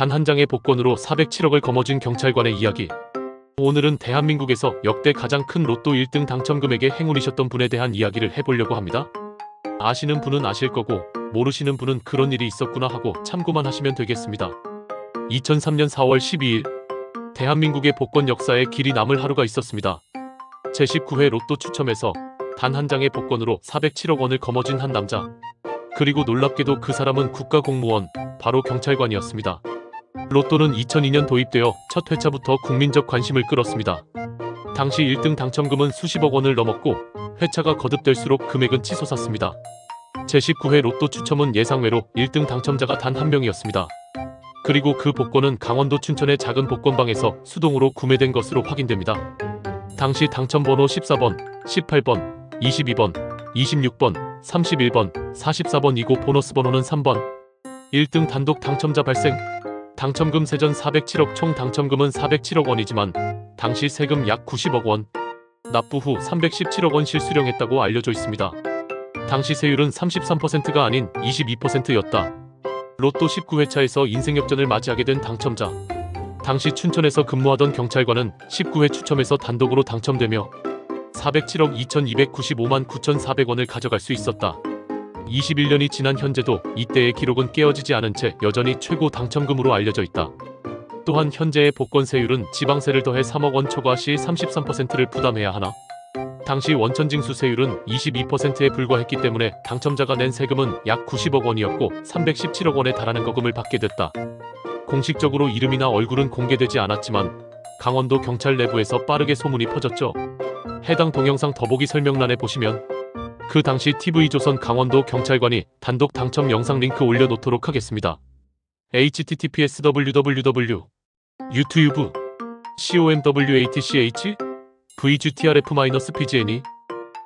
단 한 장의 복권으로 407억을 거머쥔 경찰관의 이야기. 오늘은 대한민국에서 역대 가장 큰 로또 1등 당첨금액의 행운이셨던 분에 대한 이야기를 해보려고 합니다. 아시는 분은 아실 거고 모르시는 분은 그런 일이 있었구나 하고 참고만 하시면 되겠습니다. 2003년 4월 12일 대한민국의 복권 역사에 길이 남을 하루가 있었습니다. 제19회 로또 추첨에서 단 한 장의 복권으로 407억 원을 거머쥔 한 남자. 그리고 놀랍게도 그 사람은 국가공무원, 바로 경찰관이었습니다. 로또는 2002년 도입되어 첫 회차부터 국민적 관심을 끌었습니다. 당시 1등 당첨금은 수십억 원을 넘었고 회차가 거듭될수록 금액은 치솟았습니다. 제19회 로또 추첨은 예상외로 1등 당첨자가 단 한 명이었습니다. 그리고 그 복권은 강원도 춘천의 작은 복권방에서 수동으로 구매된 것으로 확인됩니다. 당시 당첨번호 14번, 18번, 22번, 26번, 31번, 44번이고 보너스 번호는 3번. 1등 단독 당첨자 발생. 당첨금 세전 407억, 총 당첨금은 407억 원이지만 당시 세금 약 90억 원, 납부 후 317억 원 실수령했다고 알려져 있습니다. 당시 세율은 33%가 아닌 22%였다. 로또 19회차에서 인생 역전을 맞이하게 된 당첨자. 당시 춘천에서 근무하던 경찰관은 19회 추첨에서 단독으로 당첨되며 407억 2295만 9,400원을 가져갈 수 있었다. 21년이 지난 현재도 이때의 기록은 깨어지지 않은 채 여전히 최고 당첨금으로 알려져 있다. 또한 현재의 복권 세율은 지방세를 더해 3억 원 초과 시 33%를 부담해야 하나? 당시 원천징수 세율은 22%에 불과했기 때문에 당첨자가 낸 세금은 약 90억 원이었고 317억 원에 달하는 거금을 받게 됐다. 공식적으로 이름이나 얼굴은 공개되지 않았지만 강원도 경찰 내부에서 빠르게 소문이 퍼졌죠. 해당 동영상 더보기 설명란에 보시면 그 당시 TV조선 강원도 경찰관이 단독 당첨 영상 링크 올려놓도록 하겠습니다. https://www 유튜브 comwatch vgtrf-pgne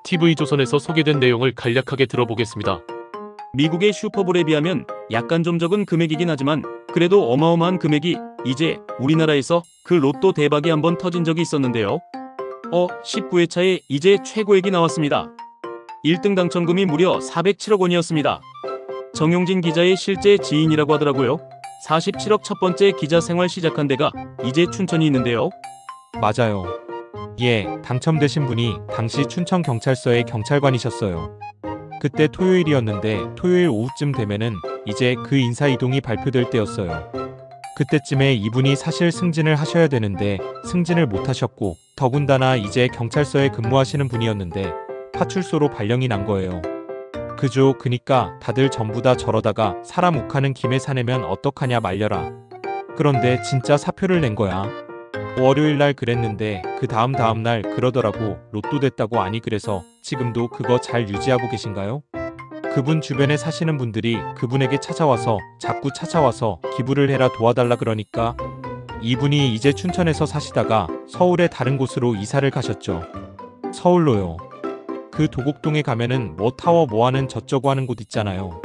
TV조선에서 소개된 내용을 간략하게 들어보겠습니다. 미국의 슈퍼볼에 비하면 약간 좀 적은 금액이긴 하지만 그래도 어마어마한 금액이 이제 우리나라에서 그 로또 대박이 한번 터진 적이 있었는데요. 19회차에 이제 최고액이 나왔습니다. 1등 당첨금이 무려 407억 원이었습니다. 정용진 기자의 실제 지인이라고 하더라고요. 47억 첫 번째 기자 생활 시작한 데가 이제 춘천이 있는데요. 맞아요. 예, 당첨되신 분이 당시 춘천경찰서의 경찰관이셨어요. 그때 토요일이었는데 토요일 오후쯤 되면은 이제 그 인사이동이 발표될 때였어요. 그때쯤에 이분이 사실 승진을 하셔야 되는데 승진을 못 하셨고 더군다나 이제 경찰서에 근무하시는 분이었는데 파출소로 발령이 난 거예요. 그죠. 그니까 다들 전부 다 저러다가 사람 욱하는 김에 사내면 어떡하냐 말려라. 그런데 진짜 사표를 낸 거야. 월요일날 그랬는데 그 다음날 그러더라고. 로또 됐다고. 아니 그래서 지금도 그거 잘 유지하고 계신가요? 그분 주변에 사시는 분들이 그분에게 자꾸 찾아와서 기부를 해라 도와달라 그러니까 이분이 이제 춘천에서 사시다가 서울의 다른 곳으로 이사를 가셨죠. 서울로요. 그 도곡동에 가면은 뭐 타워 뭐 하는 저쩌고 하는 곳 있잖아요.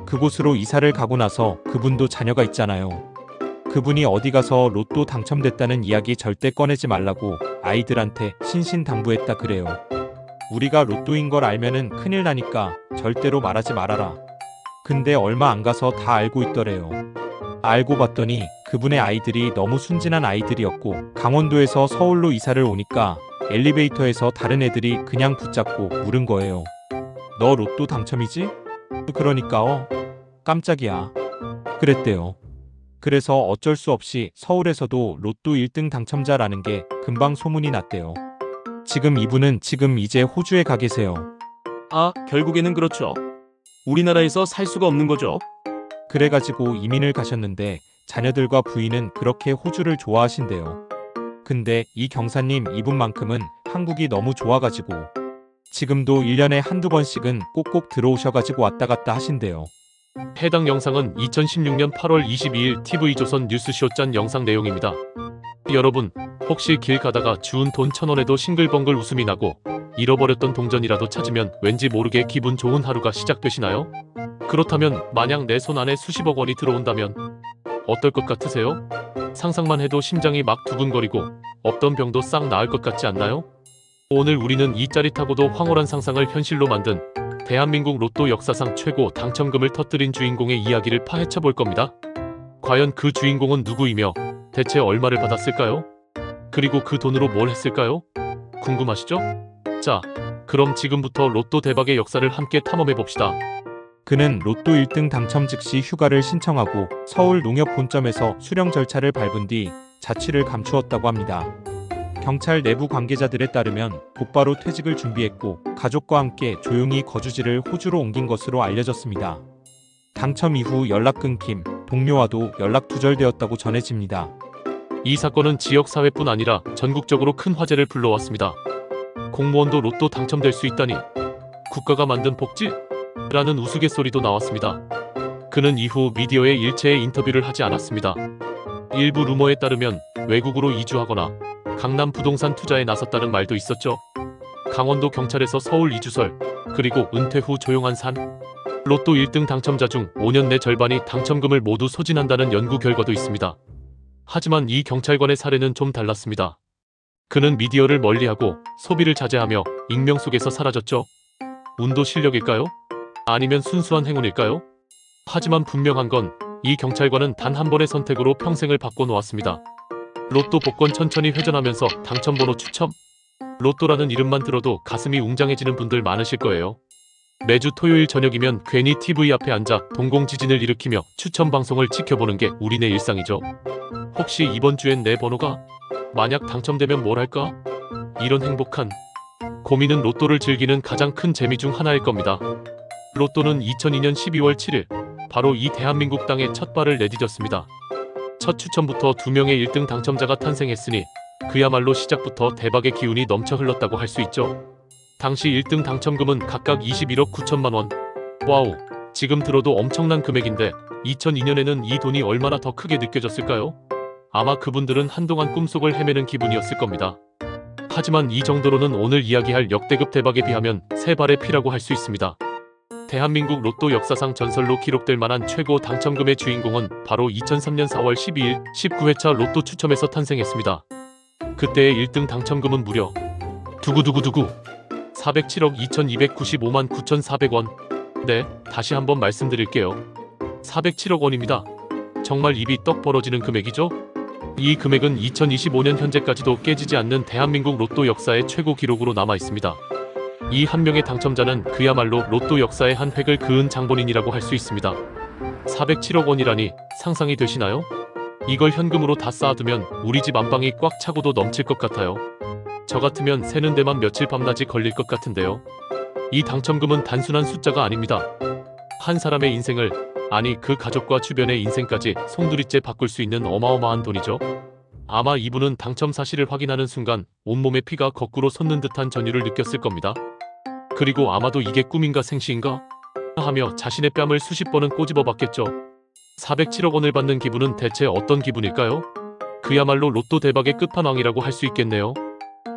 그곳으로 이사를 가고 나서 그분도 자녀가 있잖아요. 그분이 어디 가서 로또 당첨됐다는 이야기 절대 꺼내지 말라고 아이들한테 신신당부했다 그래요. 우리가 로또인 걸 알면은 큰일 나니까 절대로 말하지 말아라. 근데 얼마 안 가서 다 알고 있더래요. 알고 봤더니 그분의 아이들이 너무 순진한 아이들이었고 강원도에서 서울로 이사를 오니까 엘리베이터에서 다른 애들이 그냥 붙잡고 물은 거예요. 너 로또 당첨이지? 그러니까 깜짝이야. 그랬대요. 그래서 어쩔 수 없이 서울에서도 로또 1등 당첨자라는 게 금방 소문이 났대요. 지금 이분은 이제 호주에 가 계세요. 결국에는 그렇죠. 우리나라에서 살 수가 없는 거죠. 그래가지고 이민을 가셨는데 자녀들과 부인은 그렇게 호주를 좋아하신대요. 근데 이 경사님 이분만큼은 한국이 너무 좋아가지고 지금도 1년에 한두 번씩은 꼭꼭 들어오셔가지고 왔다 갔다 하신대요. 해당 영상은 2016년 8월 22일 TV조선 뉴스쇼 짠 영상 내용입니다. 여러분, 혹시 길 가다가 주운 돈 1,000원에도 싱글벙글 웃음이 나고 잃어버렸던 동전이라도 찾으면 왠지 모르게 기분 좋은 하루가 시작되시나요? 그렇다면 만약 내 손 안에 수십억 원이 들어온다면 어떨 것 같으세요? 상상만 해도 심장이 막 두근거리고 없던 병도 싹 나을 것 같지 않나요? 오늘 우리는 이 짜릿하고도 황홀한 상상을 현실로 만든 대한민국 로또 역사상 최고 당첨금을 터뜨린 주인공의 이야기를 파헤쳐 볼 겁니다. 과연 그 주인공은 누구이며 대체 얼마를 받았을까요? 그리고 그 돈으로 뭘 했을까요? 궁금하시죠? 자, 그럼 지금부터 로또 대박의 역사를 함께 탐험해 봅시다. 그는 로또 1등 당첨 즉시 휴가를 신청하고 서울 농협 본점에서 수령 절차를 밟은 뒤 자취를 감추었다고 합니다. 경찰 내부 관계자들에 따르면 곧바로 퇴직을 준비했고 가족과 함께 조용히 거주지를 호주로 옮긴 것으로 알려졌습니다. 당첨 이후 연락 끊김, 동료와도 연락 두절되었다고 전해집니다. 이 사건은 지역사회뿐 아니라 전국적으로 큰 화제를 불러왔습니다. 공무원도 로또 당첨될 수 있다니 국가가 만든 복지? 라는 우스갯소리도 나왔습니다. 그는 이후 미디어에 일체의 인터뷰를 하지 않았습니다. 일부 루머에 따르면 외국으로 이주하거나 강남 부동산 투자에 나섰다는 말도 있었죠. 강원도 경찰에서 서울 이주설, 그리고 은퇴 후 조용한 삶. 로또 1등 당첨자 중 5년 내 절반이 당첨금을 모두 소진한다는 연구 결과도 있습니다. 하지만 이 경찰관의 사례는 좀 달랐습니다. 그는 미디어를 멀리하고 소비를 자제하며 익명 속에서 사라졌죠. 운도 실력일까요? 아니면 순수한 행운일까요? 하지만 분명한 건 이 경찰관은 단 한 번의 선택으로 평생을 바꿔놓았습니다. 로또 복권 천천히 회전하면서 당첨번호 추첨? 로또라는 이름만 들어도 가슴이 웅장해지는 분들 많으실 거예요. 매주 토요일 저녁이면 괜히 TV 앞에 앉아 동공지진을 일으키며 추첨 방송을 지켜보는 게 우리네 일상이죠. 혹시 이번 주엔 내 번호가? 만약 당첨되면 뭘 할까? 이런 행복한 고민은 로또를 즐기는 가장 큰 재미 중 하나일 겁니다. 로또는 2002년 12월 7일 바로 이 대한민국 땅에 첫 발을 내디뎠습니다. 첫 추첨부터 2명의 1등 당첨자가 탄생했으니 그야말로 시작부터 대박의 기운이 넘쳐 흘렀다고 할 수 있죠. 당시 1등 당첨금은 각각 21억 9천만 원. 와우, 지금 들어도 엄청난 금액인데 2002년에는 이 돈이 얼마나 더 크게 느껴졌을까요? 아마 그분들은 한동안 꿈속을 헤매는 기분이었을 겁니다. 하지만 이 정도로는 오늘 이야기할 역대급 대박에 비하면 세 발의 피라고 할 수 있습니다. 대한민국 로또 역사상 전설로 기록될 만한 최고 당첨금의 주인공은 바로 2003년 4월 12일 19회차 로또 추첨에서 탄생했습니다. 그때의 1등 당첨금은 무려 두구두구두구 407억 2295만 9,400원. 네, 다시 한번 말씀드릴게요. 407억 원입니다. 정말 입이 떡 벌어지는 금액이죠? 이 금액은 2025년 현재까지도 깨지지 않는 대한민국 로또 역사의 최고 기록으로 남아 있습니다. 이 한 명의 당첨자는 그야말로 로또 역사의 한 획을 그은 장본인이라고 할 수 있습니다. 407억 원이라니 상상이 되시나요? 이걸 현금으로 다 쌓아두면 우리 집 안방이 꽉 차고도 넘칠 것 같아요. 저 같으면 세는 데만 며칠 밤낮이 걸릴 것 같은데요. 이 당첨금은 단순한 숫자가 아닙니다. 한 사람의 인생을, 아니 그 가족과 주변의 인생까지 송두리째 바꿀 수 있는 어마어마한 돈이죠. 아마 이분은 당첨 사실을 확인하는 순간 온몸에 피가 거꾸로 솟는 듯한 전율을 느꼈을 겁니다. 그리고 아마도 이게 꿈인가 생시인가? 하며 자신의 뺨을 수십 번은 꼬집어 봤겠죠. 407억 원을 받는 기분은 대체 어떤 기분일까요? 그야말로 로또 대박의 끝판왕이라고 할 수 있겠네요.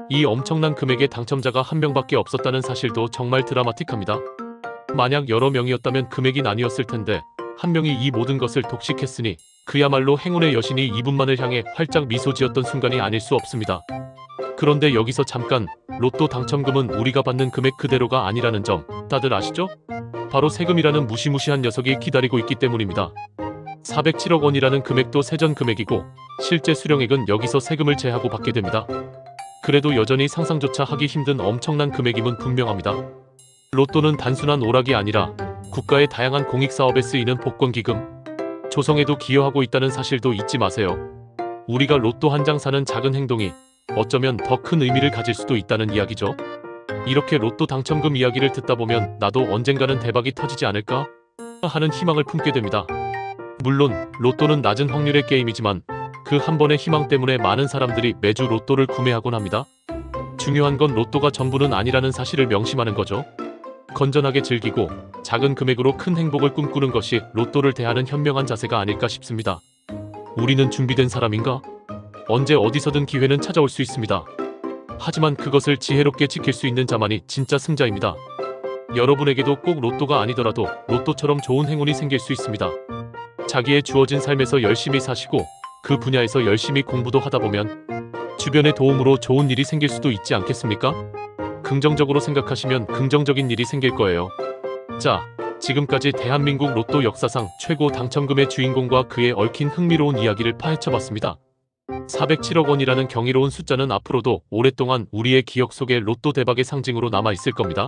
이 엄청난 금액의 당첨자가 한 명밖에 없었다는 사실도 정말 드라마틱합니다. 만약 여러 명이었다면 금액이 나뉘었을 텐데 한 명이 이 모든 것을 독식했으니 그야말로 행운의 여신이 이분만을 향해 활짝 미소 지었던 순간이 아닐 수 없습니다. 그런데 여기서 잠깐, 로또 당첨금은 우리가 받는 금액 그대로가 아니라는 점 다들 아시죠? 바로 세금이라는 무시무시한 녀석이 기다리고 있기 때문입니다. 407억 원이라는 금액도 세전 금액이고 실제 수령액은 여기서 세금을 제하고 받게 됩니다. 그래도 여전히 상상조차 하기 힘든 엄청난 금액임은 분명합니다. 로또는 단순한 오락이 아니라 국가의 다양한 공익사업에 쓰이는 복권기금, 조성에도 기여하고 있다는 사실도 잊지 마세요. 우리가 로또 한 장 사는 작은 행동이 어쩌면 더 큰 의미를 가질 수도 있다는 이야기죠. 이렇게 로또 당첨금 이야기를 듣다 보면 나도 언젠가는 대박이 터지지 않을까 하는 희망을 품게 됩니다. 물론 로또는 낮은 확률의 게임이지만 그 한 번의 희망 때문에 많은 사람들이 매주 로또를 구매하곤 합니다. 중요한 건 로또가 전부는 아니라는 사실을 명심하는 거죠. 건전하게 즐기고 작은 금액으로 큰 행복을 꿈꾸는 것이 로또를 대하는 현명한 자세가 아닐까 싶습니다. 우리는 준비된 사람인가? 언제 어디서든 기회는 찾아올 수 있습니다. 하지만 그것을 지혜롭게 지킬 수 있는 자만이 진짜 승자입니다. 여러분에게도 꼭 로또가 아니더라도 로또처럼 좋은 행운이 생길 수 있습니다. 자기의 주어진 삶에서 열심히 사시고 그 분야에서 열심히 공부도 하다 보면 주변의 도움으로 좋은 일이 생길 수도 있지 않겠습니까? 긍정적으로 생각하시면 긍정적인 일이 생길 거예요. 자, 지금까지 대한민국 로또 역사상 최고 당첨금의 주인공과 그에 얽힌 흥미로운 이야기를 파헤쳐봤습니다. 407억 원이라는 경이로운 숫자는 앞으로도 오랫동안 우리의 기억 속에 로또 대박의 상징으로 남아있을 겁니다.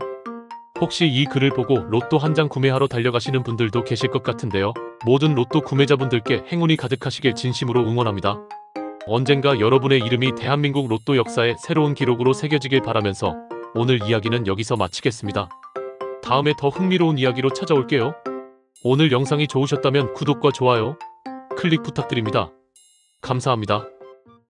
혹시 이 글을 보고 로또 한 장 구매하러 달려가시는 분들도 계실 것 같은데요. 모든 로또 구매자분들께 행운이 가득하시길 진심으로 응원합니다. 언젠가 여러분의 이름이 대한민국 로또 역사의 새로운 기록으로 새겨지길 바라면서 오늘 이야기는 여기서 마치겠습니다. 다음에 더 흥미로운 이야기로 찾아올게요. 오늘 영상이 좋으셨다면 구독과 좋아요, 클릭 부탁드립니다. 감사합니다.